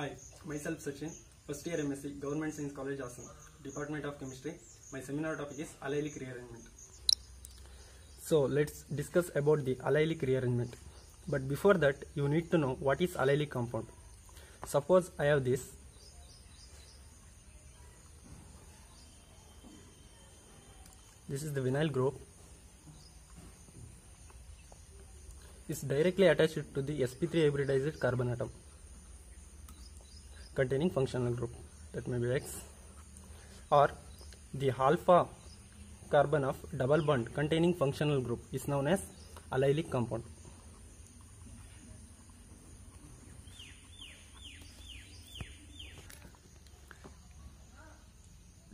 Hi, myself Sachin, first year MSc, Government Science College, Assam, Department of Chemistry. My seminar topic is allylic rearrangement. So let's discuss about the allylic rearrangement. But before that, you need to know what is allylic compound. Suppose I have this. This is the vinyl group. It's directly attached to the sp3 hybridized carbon atom containing functional group, that may be X, or the alpha carbon of double bond containing functional group is known as allylic compound.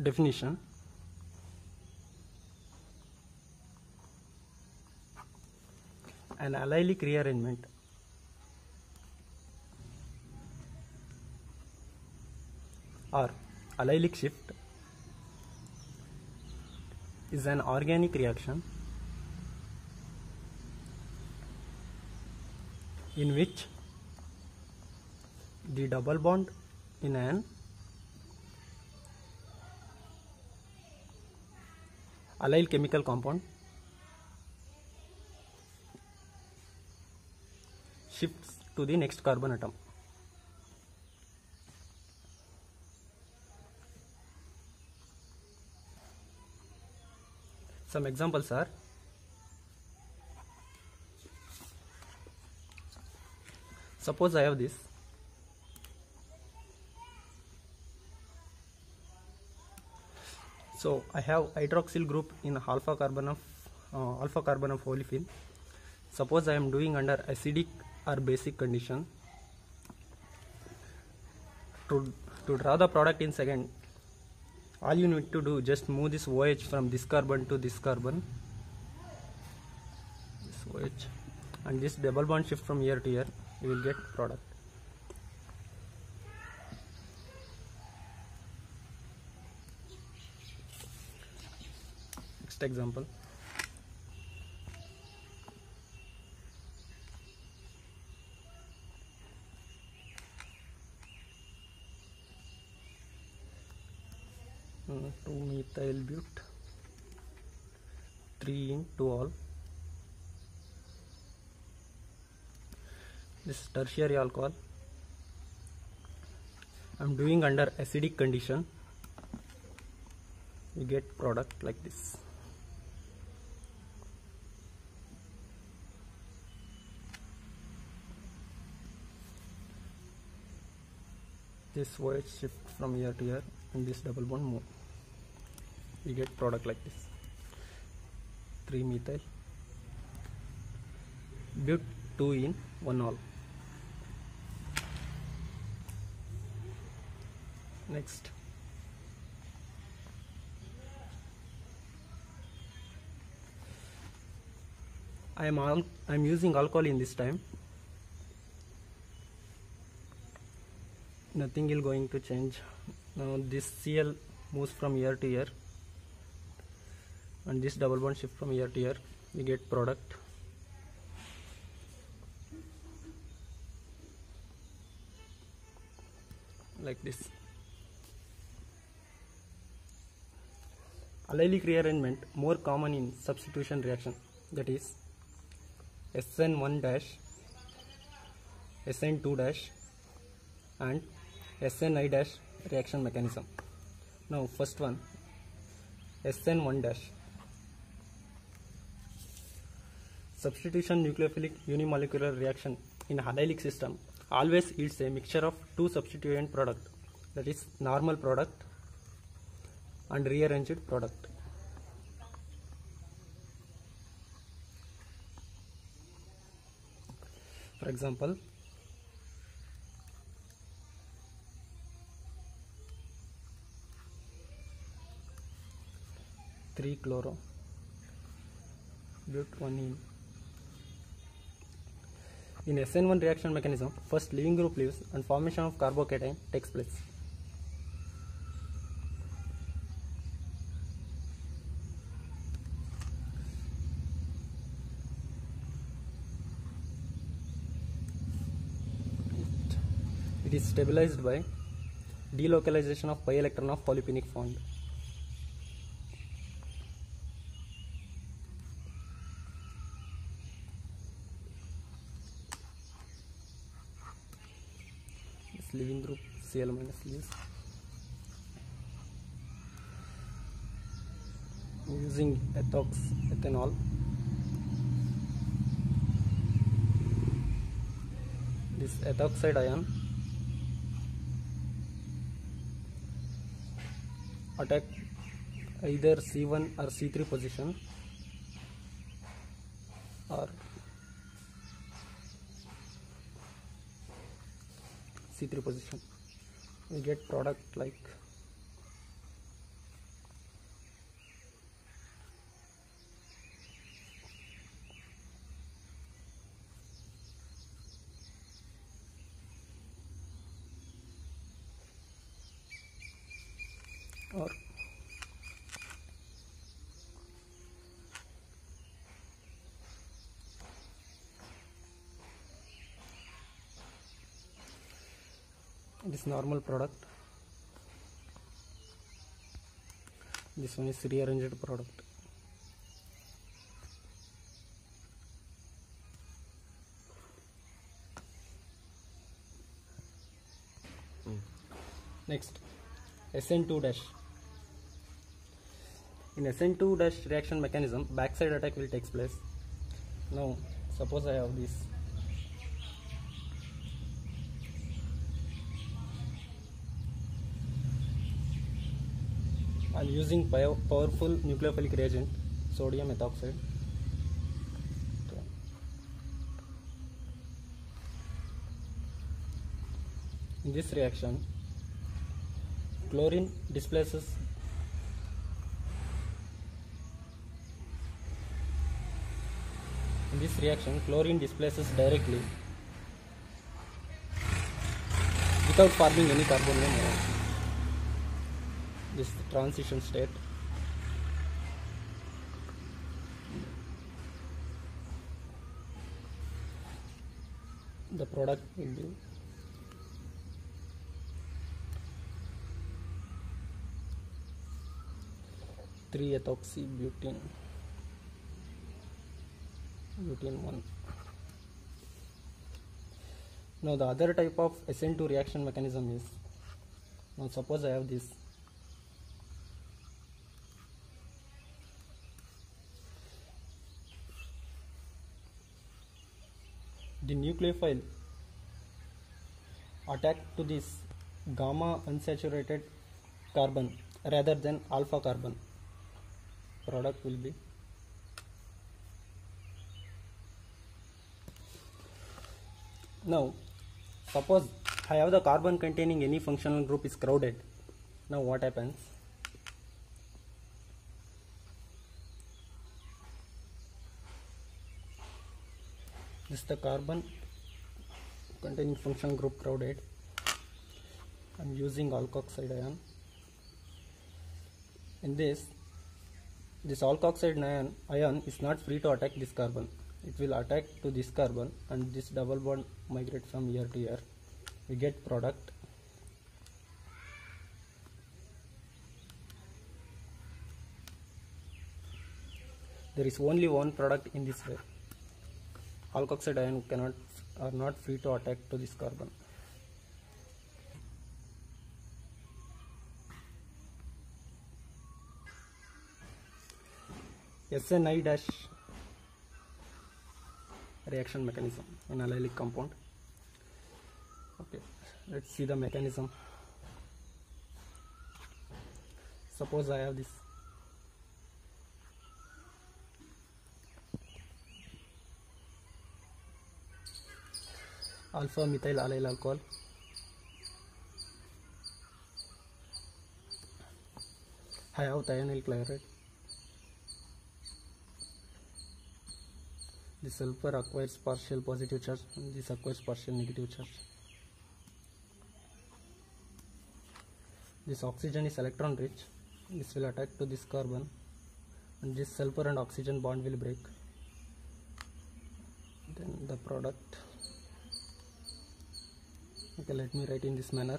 Definition: an allylic rearrangement or allylic shift is an organic reaction in which the double bond in an allyl chemical compound shifts to the next carbon atom. Some examples are: suppose I have this. So I have hydroxyl group in alpha carbon of olefin. Suppose I am doing under acidic or basic condition. To draw the product in second, all you need to do just move this OH from this carbon to this carbon, this OH, and this double bond shift from here to here, you will get product. Next example: two methyl but 3 into all. This is tertiary alcohol. I am doing under acidic condition. You get product like this. This OH shift from here to here, and this double bond move. You get product like this: 3 methyl but 2 in 1 all. Next, I am using alcohol in this time. Nothing is going to change. Now this Cl moves from here to here, and this double bond shift from here to here. You get product. Like this. Allylic rearrangement more common in substitution reaction, that is SN1 dash, SN2 dash, and SNI dash reaction mechanism. Now first one, SN1 dash. Substitution nucleophilic unimolecular reaction in allylic system always yields a mixture of two substituent product, that is normal product and rearranged product. For example, three chloro but 1 in. In SN1 reaction mechanism, first leaving group leaves and formation of carbocation takes place. is stabilized by delocalization of pi electron of polyphenic bond. This leaving group Cl minus leaves. Using ethanol. This ethoxide ion attack either C1 or C3 position or C3 position. We get product like or this normal product. This one is rearranged product. Next, SN2 dash. In SN2 dash reaction mechanism, backside attack will take place. Now, suppose I have this. I am using powerful nucleophilic reagent, sodium ethoxide. In this reaction, chlorine displaces directly without forming any carbonyl ion. This is the transition state. The product will be butene 1. Now the other type of SN2 reaction mechanism is, now suppose I have this. The nucleophile attack to this gamma unsaturated carbon rather than alpha carbon. Product will be now suppose I have the carbon containing any functional group is crowded. Now what happens? This is the carbon containing functional group crowded. I am using alkoxide ion. In this alkoxide ion is not free to attack this carbon. It will attack to this carbon and this double bond migrate from here to here. We get product. There is only one product in this way. Alkoxide ion are not free to attack to this carbon. SNI dash reaction mechanism in allylic compound. Okay, let's see the mechanism. Suppose I have this. Alpha methyl allyl alcohol. I have thionyl chloride. The sulfur acquires partial positive charge and this acquires partial negative charge. This oxygen is electron rich. This will attack to this carbon and this sulfur and oxygen bond will break. Then the product Okay, let me write in this manner.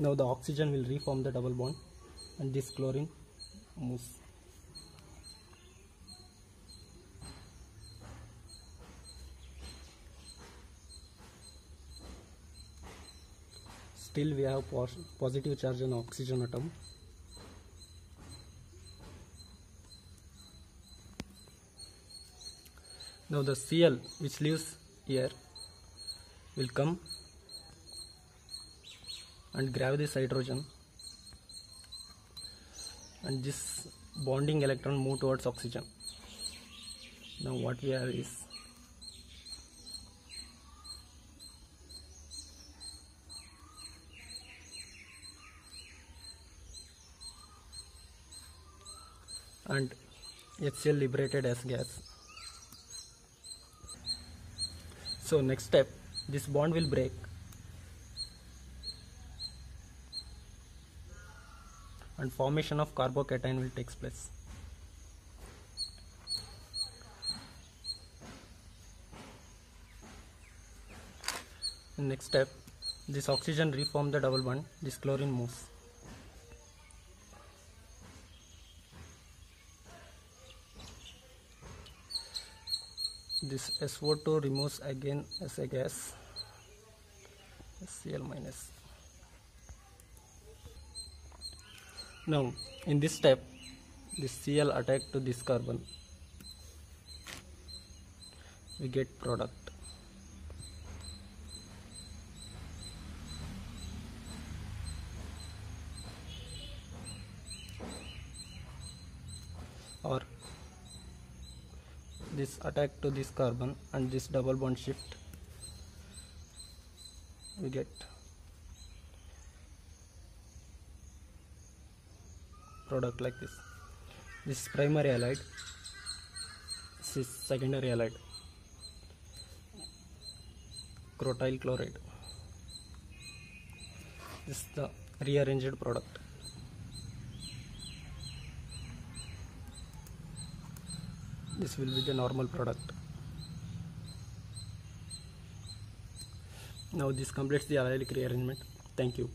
Now the oxygen will reform the double bond and this chlorine moves. Still we have positive charge on oxygen atom. Now the Cl which leaves here will come and grab this hydrogen, and this bonding electron move towards oxygen. Now what we have is and HCl liberated as gas. So next step, this bond will break and formation of carbocation will take place. In next step, this oxygen reform the double bond, this chlorine moves. This SO2 removes again as a gas, Cl minus. Now in this step, this Cl attack to this carbon, we get product. Or this attack to this carbon and this double bond shift, we get product like this. This is primary halide, this is secondary halide, crotyl chloride. This is the rearranged product. This will be the normal product. Now this completes the allylic rearrangement. Thank you.